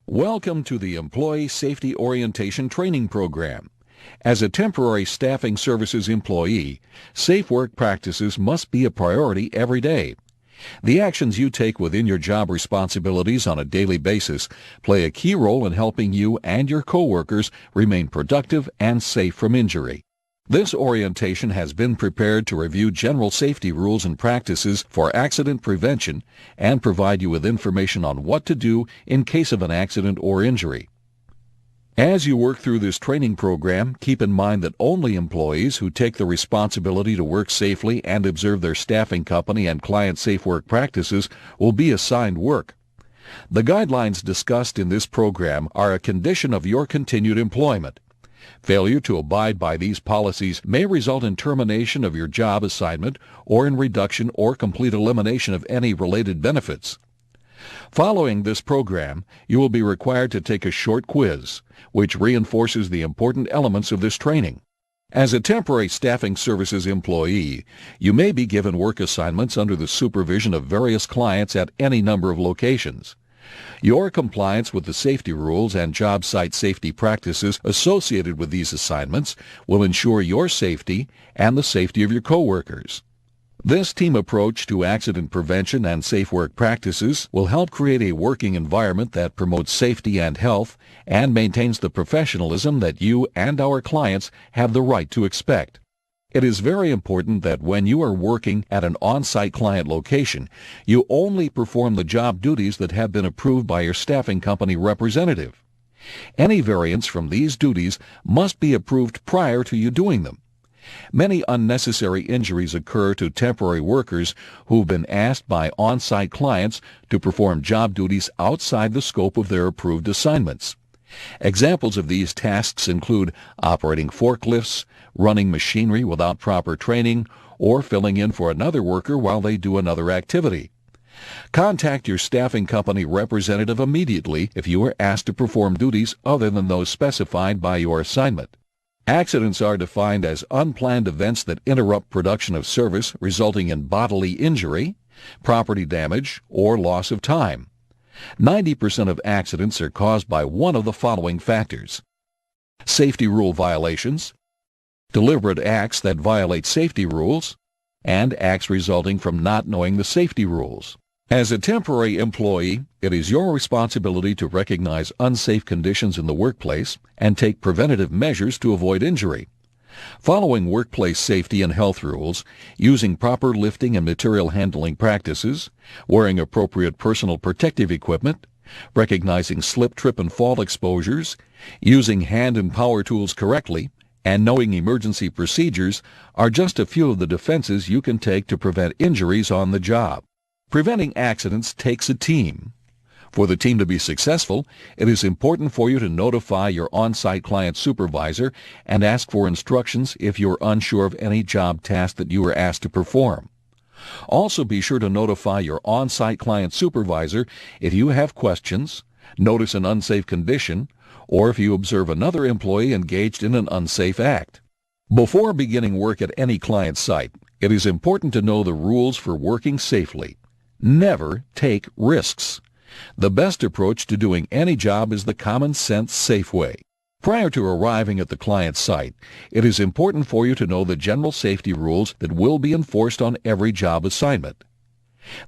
Welcome to the Employee Safety Orientation Training Program. As a temporary staffing services employee, safe work practices must be a priority every day. The actions you take within your job responsibilities on a daily basis play a key role in helping you and your coworkers remain productive and safe from injury. This orientation has been prepared to review general safety rules and practices for accident prevention and provide you with information on what to do in case of an accident or injury. As you work through this training program, keep in mind that only employees who take the responsibility to work safely and observe their staffing company and client safe work practices will be assigned work. The guidelines discussed in this program are a condition of your continued employment. Failure to abide by these policies may result in termination of your job assignment or in reduction or complete elimination of any related benefits. Following this program, you will be required to take a short quiz, which reinforces the important elements of this training. As a temporary staffing services employee, you may be given work assignments under the supervision of various clients at any number of locations. Your compliance with the safety rules and job site safety practices associated with these assignments will ensure your safety and the safety of your coworkers. This team approach to accident prevention and safe work practices will help create a working environment that promotes safety and health and maintains the professionalism that you and our clients have the right to expect. It is very important that when you are working at an on-site client location, you only perform the job duties that have been approved by your staffing company representative. Any variance from these duties must be approved prior to you doing them. Many unnecessary injuries occur to temporary workers who've been asked by on-site clients to perform job duties outside the scope of their approved assignments. Examples of these tasks include operating forklifts, running machinery without proper training, or filling in for another worker while they do another activity. Contact your staffing company representative immediately if you are asked to perform duties other than those specified by your assignment. Accidents are defined as unplanned events that interrupt production of service resulting in bodily injury, property damage, or loss of time. 90% of accidents are caused by one of the following factors: safety rule violations, deliberate acts that violate safety rules, and acts resulting from not knowing the safety rules. As a temporary employee, it is your responsibility to recognize unsafe conditions in the workplace and take preventative measures to avoid injury. Following workplace safety and health rules, using proper lifting and material handling practices, wearing appropriate personal protective equipment, recognizing slip, trip, and fall exposures, using hand and power tools correctly, and knowing emergency procedures are just a few of the defenses you can take to prevent injuries on the job. Preventing accidents takes a team. For the team to be successful, it is important for you to notify your on-site client supervisor and ask for instructions if you are unsure of any job task that you are asked to perform. Also be sure to notify your on-site client supervisor if you have questions, notice an unsafe condition, or if you observe another employee engaged in an unsafe act. Before beginning work at any client site, it is important to know the rules for working safely. Never take risks. The best approach to doing any job is the common sense safe way. Prior to arriving at the client site, it is important for you to know the general safety rules that will be enforced on every job assignment.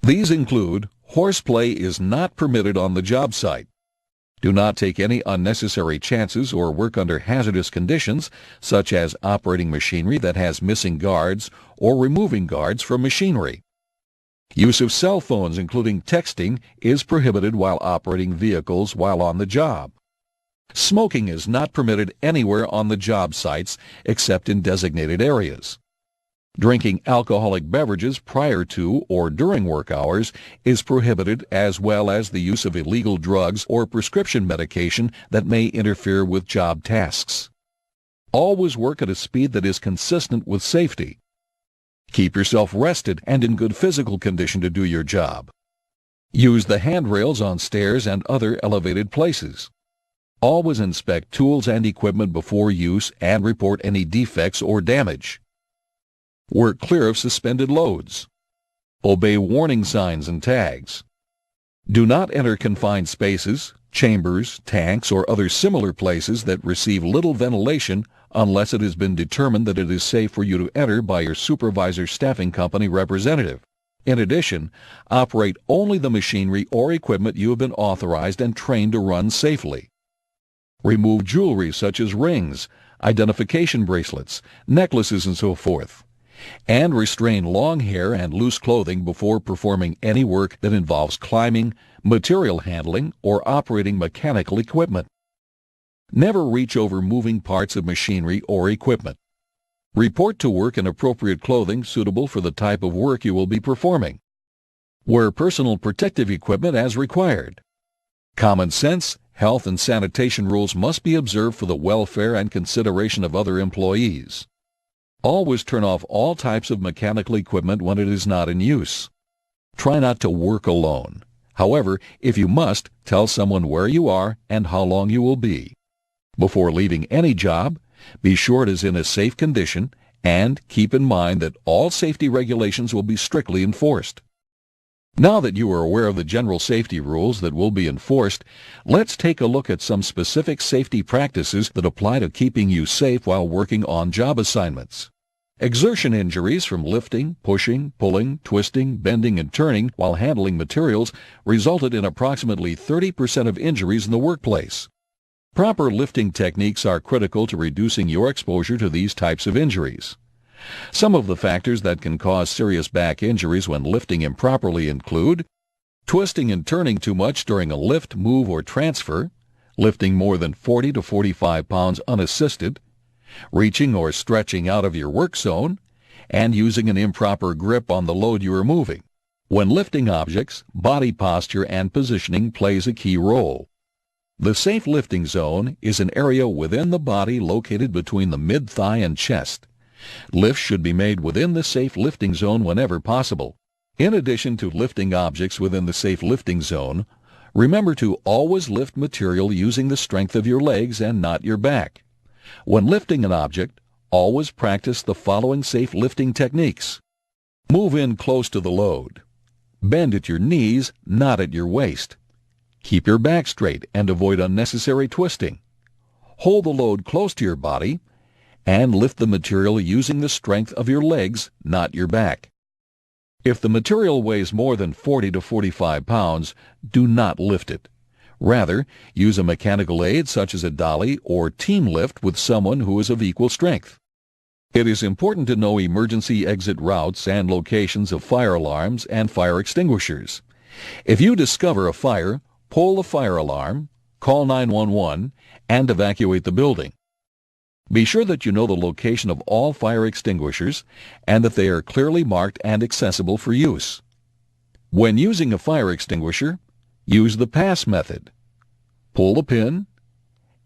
These include: horseplay is not permitted on the job site. Do not take any unnecessary chances or work under hazardous conditions, such as operating machinery that has missing guards or removing guards from machinery. Use of cell phones, including texting, is prohibited while operating vehicles while on the job. Smoking is not permitted anywhere on the job sites except in designated areas. Drinking alcoholic beverages prior to or during work hours is prohibited, as well as the use of illegal drugs or prescription medication that may interfere with job tasks. Always work at a speed that is consistent with safety. Keep yourself rested and in good physical condition to do your job. Use the handrails on stairs and other elevated places. Always inspect tools and equipment before use and report any defects or damage. Work clear of suspended loads. Obey warning signs and tags. Do not enter confined spaces, chambers, tanks, or other similar places that receive little ventilation unless it has been determined that it is safe for you to enter by your supervisor staffing company representative. In addition, operate only the machinery or equipment you have been authorized and trained to run safely. Remove jewelry such as rings, identification bracelets, necklaces, and so forth. And restrain long hair and loose clothing before performing any work that involves climbing, material handling, or operating mechanical equipment. Never reach over moving parts of machinery or equipment. Report to work in appropriate clothing suitable for the type of work you will be performing. Wear personal protective equipment as required. Common sense, health, and sanitation rules must be observed for the welfare and consideration of other employees. Always turn off all types of mechanical equipment when it is not in use. Try not to work alone. However, if you must, tell someone where you are and how long you will be. Before leaving any job, be sure it is in a safe condition and keep in mind that all safety regulations will be strictly enforced. Now that you are aware of the general safety rules that will be enforced, let's take a look at some specific safety practices that apply to keeping you safe while working on job assignments. Exertion injuries from lifting, pushing, pulling, twisting, bending, and turning while handling materials resulted in approximately 30% of injuries in the workplace. Proper lifting techniques are critical to reducing your exposure to these types of injuries. Some of the factors that can cause serious back injuries when lifting improperly include twisting and turning too much during a lift, move, or transfer, lifting more than 40 to 45 pounds unassisted, reaching or stretching out of your work zone, and using an improper grip on the load you are moving. When lifting objects, body posture and positioning plays a key role. The safe lifting zone is an area within the body located between the mid-thigh and chest. Lifts should be made within the safe lifting zone whenever possible. In addition to lifting objects within the safe lifting zone, remember to always lift material using the strength of your legs and not your back. When lifting an object, always practice the following safe lifting techniques. Move in close to the load. Bend at your knees, not at your waist. Keep your back straight and avoid unnecessary twisting. Hold the load close to your body and lift the material using the strength of your legs, not your back. If the material weighs more than 40 to 45 pounds, do not lift it. Rather, use a mechanical aid such as a dolly or team lift with someone who is of equal strength. It is important to know emergency exit routes and locations of fire alarms and fire extinguishers. If you discover a fire, pull the fire alarm, call 911, and evacuate the building. Be sure that you know the location of all fire extinguishers and that they are clearly marked and accessible for use. When using a fire extinguisher, use the pass method. Pull the pin,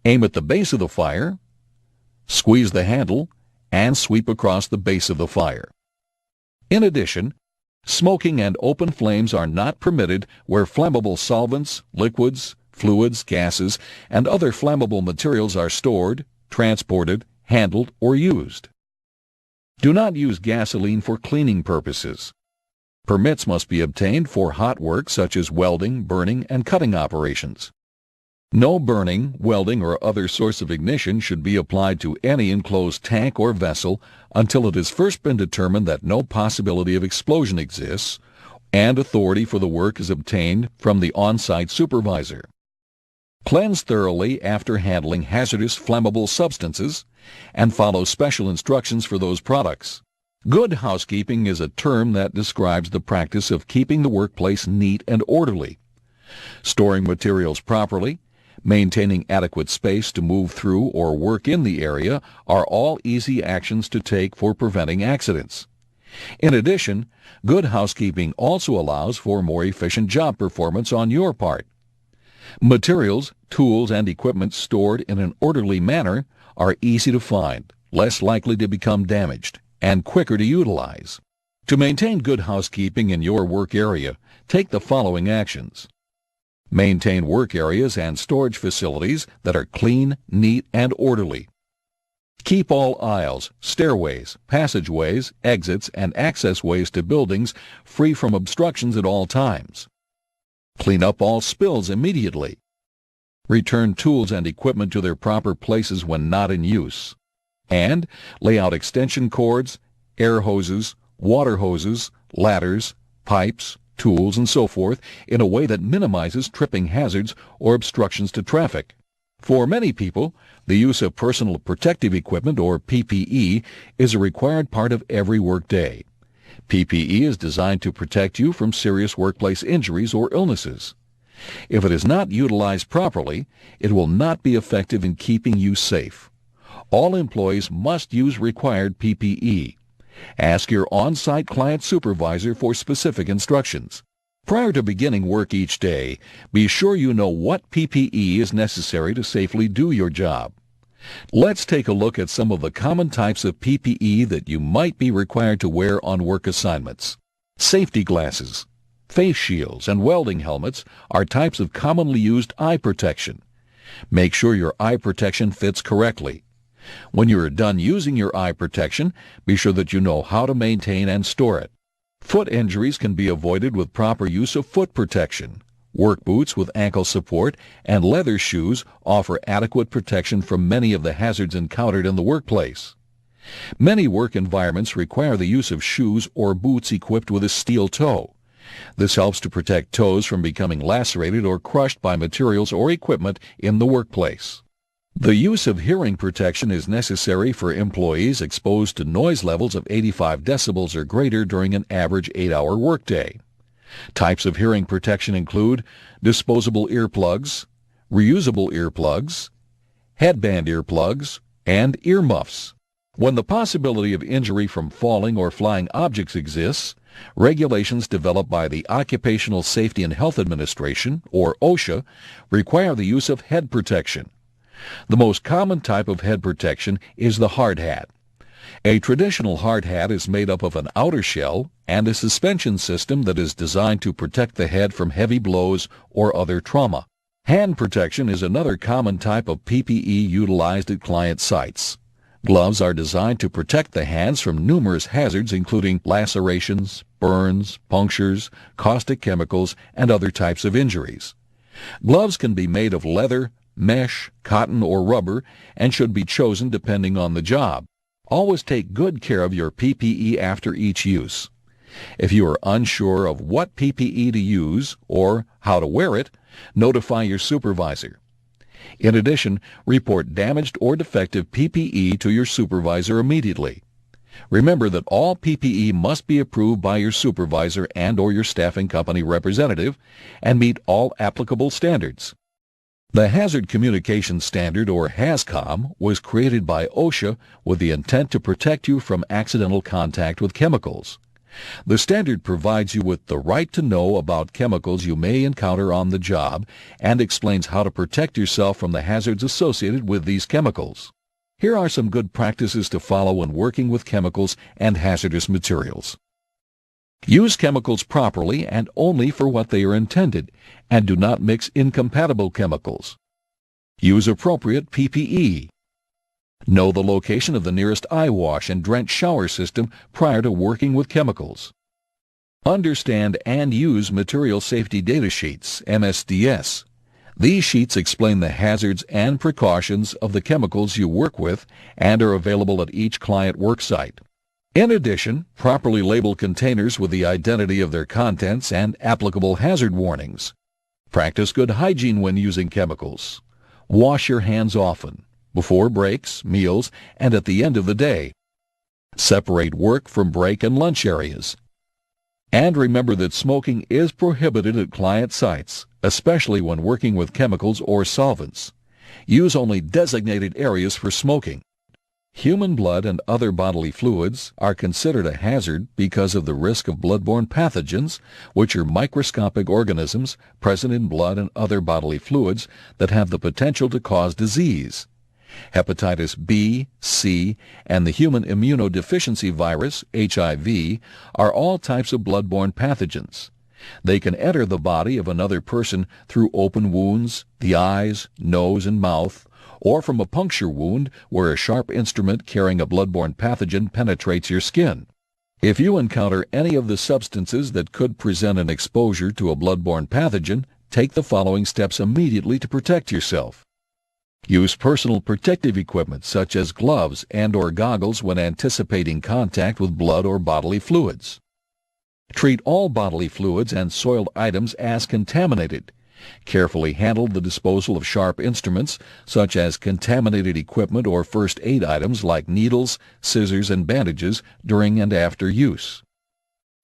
aim at the base of the fire, squeeze the handle, and sweep across the base of the fire. In addition, smoking and open flames are not permitted where flammable solvents, liquids, fluids, gases, and other flammable materials are stored, transported, handled, or used. Do not use gasoline for cleaning purposes. Permits must be obtained for hot work such as welding, burning, and cutting operations. No burning, welding, or other source of ignition should be applied to any enclosed tank or vessel until it has first been determined that no possibility of explosion exists and authority for the work is obtained from the on-site supervisor. Cleanse thoroughly after handling hazardous flammable substances and follow special instructions for those products. Good housekeeping is a term that describes the practice of keeping the workplace neat and orderly. Storing materials properly, maintaining adequate space to move through or work in the area are all easy actions to take for preventing accidents. In addition, good housekeeping also allows for more efficient job performance on your part. Materials, tools, and equipment stored in an orderly manner are easy to find, less likely to become damaged, and quicker to utilize. To maintain good housekeeping in your work area, take the following actions. Maintain work areas and storage facilities that are clean, neat, and orderly. Keep all aisles, stairways, passageways, exits, and access ways to buildings free from obstructions at all times. Clean up all spills immediately. Return tools and equipment to their proper places when not in use. And lay out extension cords, air hoses, water hoses, ladders, pipes, tools, and so forth in a way that minimizes tripping hazards or obstructions to traffic. For many people, the use of personal protective equipment, or PPE, is a required part of every workday. PPE is designed to protect you from serious workplace injuries or illnesses. If it is not utilized properly, it will not be effective in keeping you safe. All employees must use required PPE. Ask your on-site client supervisor for specific instructions. Prior to beginning work each day, be sure you know what PPE is necessary to safely do your job. Let's take a look at some of the common types of PPE that you might be required to wear on work assignments. Safety glasses, face shields, and welding helmets are types of commonly used eye protection. Make sure your eye protection fits correctly. When you are done using your eye protection, be sure that you know how to maintain and store it. Foot injuries can be avoided with proper use of foot protection. Work boots with ankle support and leather shoes offer adequate protection from many of the hazards encountered in the workplace. Many work environments require the use of shoes or boots equipped with a steel toe. This helps to protect toes from becoming lacerated or crushed by materials or equipment in the workplace. The use of hearing protection is necessary for employees exposed to noise levels of 85 decibels or greater during an average 8-hour workday. Types of hearing protection include disposable earplugs, reusable earplugs, headband earplugs, and earmuffs. When the possibility of injury from falling or flying objects exists, regulations developed by the Occupational Safety and Health Administration, or OSHA, require the use of head protection. The most common type of head protection is the hard hat. A traditional hard hat is made up of an outer shell and a suspension system that is designed to protect the head from heavy blows or other trauma. Hand protection is another common type of PPE utilized at client sites. Gloves are designed to protect the hands from numerous hazards including lacerations, burns, punctures, caustic chemicals, and other types of injuries. Gloves can be made of leather, mesh, cotton, or rubber and should be chosen depending on the job. Always take good care of your PPE after each use. If you are unsure of what PPE to use or how to wear it, notify your supervisor. In addition, report damaged or defective PPE to your supervisor immediately. Remember that all PPE must be approved by your supervisor and/or your staffing company representative and meet all applicable standards. The Hazard Communication Standard, or HAZCOM, was created by OSHA with the intent to protect you from accidental contact with chemicals. The standard provides you with the right to know about chemicals you may encounter on the job and explains how to protect yourself from the hazards associated with these chemicals. Here are some good practices to follow when working with chemicals and hazardous materials. Use chemicals properly and only for what they are intended, and do not mix incompatible chemicals. Use appropriate PPE. Know the location of the nearest eye wash and drench shower system prior to working with chemicals. Understand and use Material Safety Data Sheets, MSDS. These sheets explain the hazards and precautions of the chemicals you work with and are available at each client worksite. In addition, properly label containers with the identity of their contents and applicable hazard warnings. Practice good hygiene when using chemicals. Wash your hands often, before breaks, meals, and at the end of the day. Separate work from break and lunch areas. And remember that smoking is prohibited at client sites, especially when working with chemicals or solvents. Use only designated areas for smoking. Human blood and other bodily fluids are considered a hazard because of the risk of bloodborne pathogens, which are microscopic organisms present in blood and other bodily fluids that have the potential to cause disease. Hepatitis B, C, and the human immunodeficiency virus, HIV, are all types of bloodborne pathogens. They can enter the body of another person through open wounds, the eyes, nose, and mouth, or from a puncture wound where a sharp instrument carrying a bloodborne pathogen penetrates your skin. If you encounter any of the substances that could present an exposure to a bloodborne pathogen, take the following steps immediately to protect yourself. Use personal protective equipment such as gloves and/or goggles when anticipating contact with blood or bodily fluids. Treat all bodily fluids and soiled items as contaminated. Carefully handle the disposal of sharp instruments such as contaminated equipment or first aid items like needles, scissors, and bandages during and after use.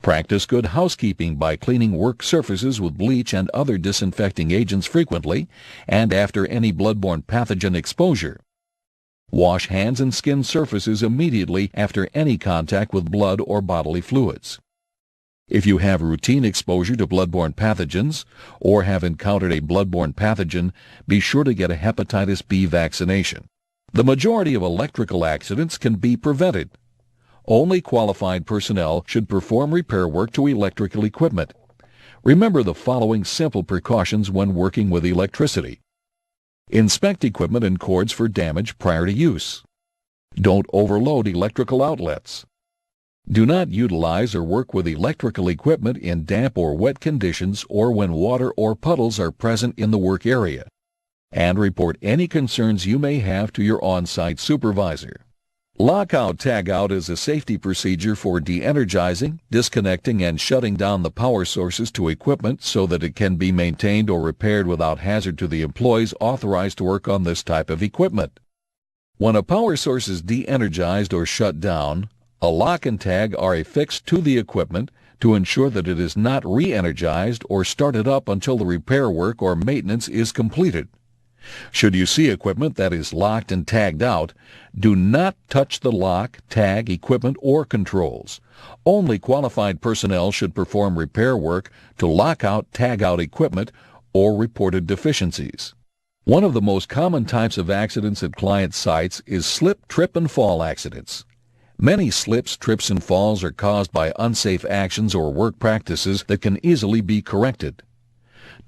Practice good housekeeping by cleaning work surfaces with bleach and other disinfecting agents frequently and after any bloodborne pathogen exposure. Wash hands and skin surfaces immediately after any contact with blood or bodily fluids. If you have routine exposure to bloodborne pathogens or have encountered a bloodborne pathogen, be sure to get a hepatitis B vaccination. The majority of electrical accidents can be prevented. Only qualified personnel should perform repair work to electrical equipment. Remember the following simple precautions when working with electricity. Inspect equipment and cords for damage prior to use. Don't overload electrical outlets. Do not utilize or work with electrical equipment in damp or wet conditions or when water or puddles are present in the work area. And report any concerns you may have to your on-site supervisor. Lockout-tagout is a safety procedure for de-energizing, disconnecting, and shutting down the power sources to equipment so that it can be maintained or repaired without hazard to the employees authorized to work on this type of equipment. When a power source is de-energized or shut down, a lock and tag are affixed to the equipment to ensure that it is not re-energized or started up until the repair work or maintenance is completed. Should you see equipment that is locked and tagged out, do not touch the lock, tag, equipment, or controls. Only qualified personnel should perform repair work to lock out, tag out equipment or reported deficiencies. One of the most common types of accidents at client sites is slip, trip, and fall accidents. Many slips, trips, and falls are caused by unsafe actions or work practices that can easily be corrected.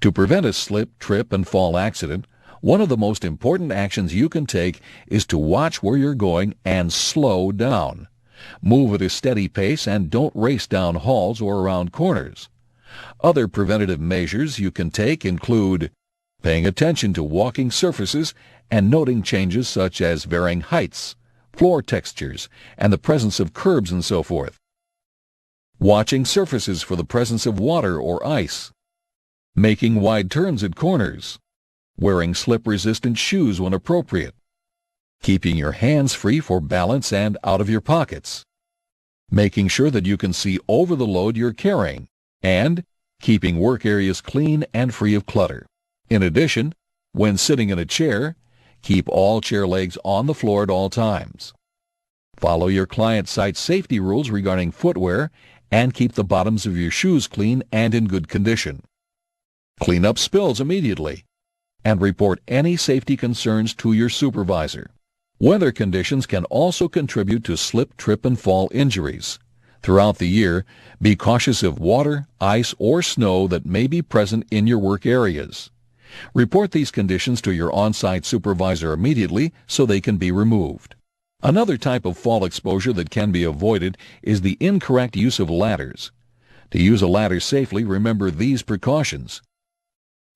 To prevent a slip, trip, and fall accident, one of the most important actions you can take is to watch where you're going and slow down. Move at a steady pace and don't race down halls or around corners. Other preventative measures you can take include paying attention to walking surfaces and noting changes such as varying heights, floor textures, and the presence of curbs and so forth. Watching surfaces for the presence of water or ice. Making wide turns at corners. Wearing slip-resistant shoes when appropriate. Keeping your hands free for balance and out of your pockets. Making sure that you can see over the load you're carrying. And keeping work areas clean and free of clutter. In addition, when sitting in a chair, keep all chair legs on the floor at all times. Follow your client site safety rules regarding footwear and keep the bottoms of your shoes clean and in good condition. Clean up spills immediately and report any safety concerns to your supervisor. Weather conditions can also contribute to slip, trip, and fall injuries. Throughout the year, be cautious of water, ice, or snow that may be present in your work areas. Report these conditions to your on-site supervisor immediately so they can be removed. Another type of fall exposure that can be avoided is the incorrect use of ladders. To use a ladder safely, remember these precautions.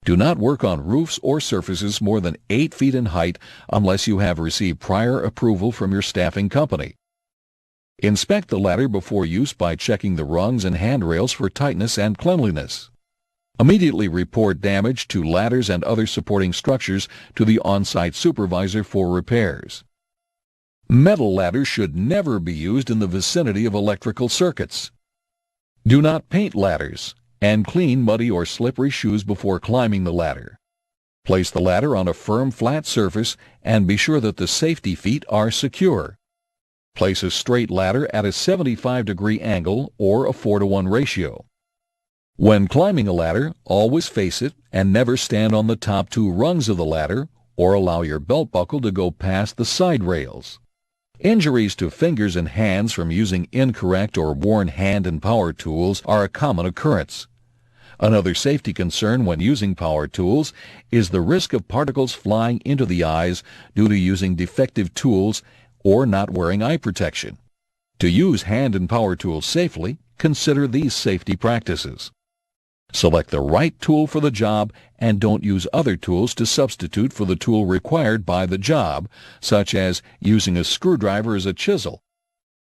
Do not work on roofs or surfaces more than 8 feet in height unless you have received prior approval from your staffing company. Inspect the ladder before use by checking the rungs and handrails for tightness and cleanliness. Immediately report damage to ladders and other supporting structures to the on-site supervisor for repairs. Metal ladders should never be used in the vicinity of electrical circuits. Do not paint ladders, and clean muddy or slippery shoes before climbing the ladder. Place the ladder on a firm, flat surface and be sure that the safety feet are secure. Place a straight ladder at a 75-degree angle or a 4-to-1 ratio. When climbing a ladder, always face it and never stand on the top 2 rungs of the ladder or allow your belt buckle to go past the side rails. Injuries to fingers and hands from using incorrect or worn hand and power tools are a common occurrence. Another safety concern when using power tools is the risk of particles flying into the eyes due to using defective tools or not wearing eye protection. To use hand and power tools safely, consider these safety practices. Select the right tool for the job and don't use other tools to substitute for the tool required by the job, such as using a screwdriver as a chisel.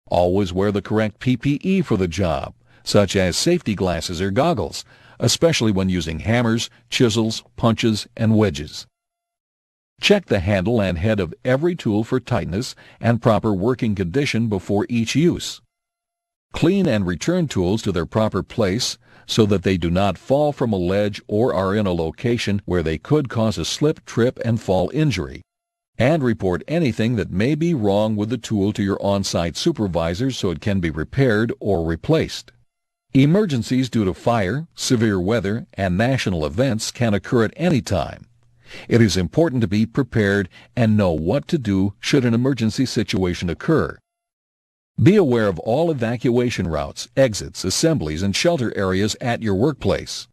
Always wear the correct PPE for the job, such as safety glasses or goggles, especially when using hammers, chisels, punches, and wedges. Check the handle and head of every tool for tightness and proper working condition before each use. Clean and return tools to their proper place so that they do not fall from a ledge or are in a location where they could cause a slip, trip, and fall injury. And report anything that may be wrong with the tool to your on-site supervisor so it can be repaired or replaced. Emergencies due to fire, severe weather, and national events can occur at any time. It is important to be prepared and know what to do should an emergency situation occur. Be aware of all evacuation routes, exits, assemblies, and shelter areas at your workplace.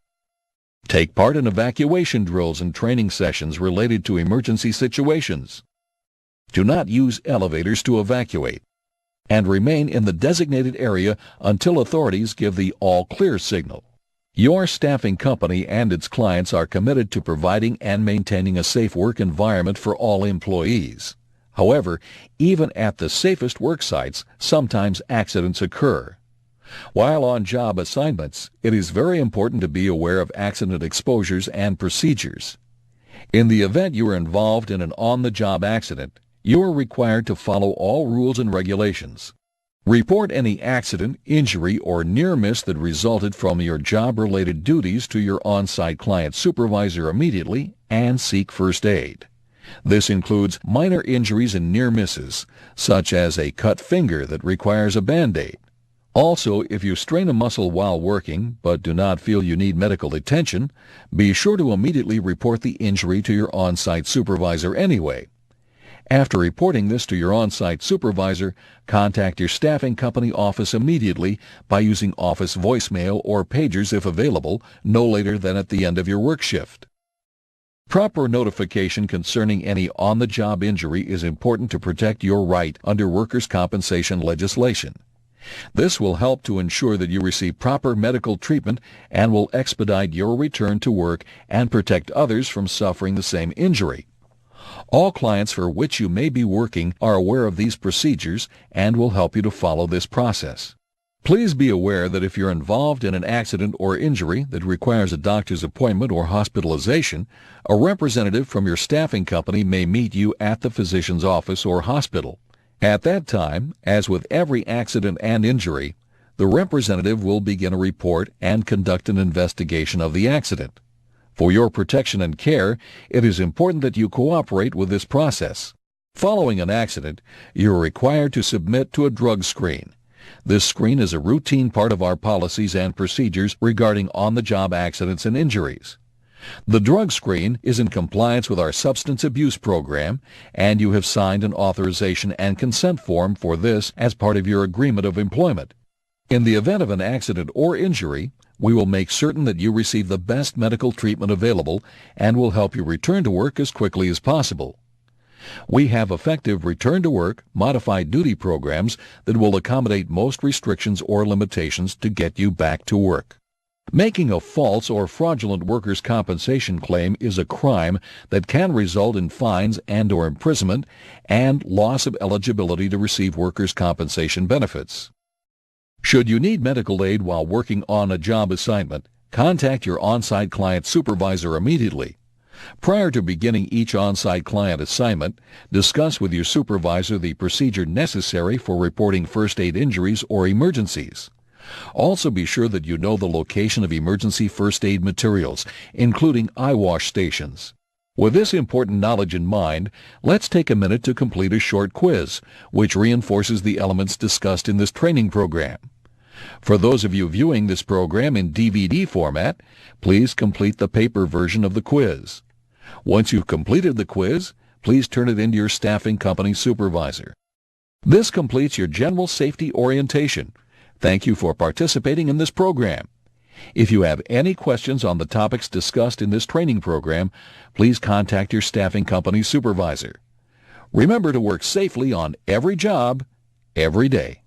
Take part in evacuation drills and training sessions related to emergency situations. Do not use elevators to evacuate, and remain in the designated area until authorities give the all-clear signal. Your staffing company and its clients are committed to providing and maintaining a safe work environment for all employees. However, even at the safest work sites, sometimes accidents occur. While on job assignments, it is very important to be aware of accident exposures and procedures. In the event you are involved in an on-the-job accident, you are required to follow all rules and regulations. Report any accident, injury, or near miss that resulted from your job-related duties to your on-site client supervisor immediately and seek first aid. This includes minor injuries and near misses, such as a cut finger that requires a Band-Aid. Also, if you strain a muscle while working but do not feel you need medical attention, be sure to immediately report the injury to your on-site supervisor anyway. After reporting this to your on-site supervisor, contact your staffing company office immediately by using office voicemail or pagers if available, no later than at the end of your work shift. Proper notification concerning any on-the-job injury is important to protect your right under workers' compensation legislation. This will help to ensure that you receive proper medical treatment and will expedite your return to work and protect others from suffering the same injury. All clients for which you may be working are aware of these procedures and will help you to follow this process. Please be aware that if you're involved in an accident or injury that requires a doctor's appointment or hospitalization, a representative from your staffing company may meet you at the physician's office or hospital. At that time, as with every accident and injury, the representative will begin a report and conduct an investigation of the accident. For your protection and care, it is important that you cooperate with this process. Following an accident, you are required to submit to a drug screen. This screen is a routine part of our policies and procedures regarding on-the-job accidents and injuries. The drug screen is in compliance with our substance abuse program, and you have signed an authorization and consent form for this as part of your agreement of employment. In the event of an accident or injury, we will make certain that you receive the best medical treatment available and will help you return to work as quickly as possible. We have effective return-to-work, modified duty programs that will accommodate most restrictions or limitations to get you back to work. Making a false or fraudulent workers' compensation claim is a crime that can result in fines and/or imprisonment and loss of eligibility to receive workers' compensation benefits. Should you need medical aid while working on a job assignment, contact your on-site client supervisor immediately. Prior to beginning each on-site client assignment, discuss with your supervisor the procedure necessary for reporting first aid injuries or emergencies. Also be sure that you know the location of emergency first aid materials, including eye wash stations. With this important knowledge in mind, let's take a minute to complete a short quiz, which reinforces the elements discussed in this training program. For those of you viewing this program in DVD format, please complete the paper version of the quiz. Once you've completed the quiz, please turn it in to your staffing company supervisor. This completes your general safety orientation. Thank you for participating in this program. If you have any questions on the topics discussed in this training program, please contact your staffing company supervisor. Remember to work safely on every job, every day.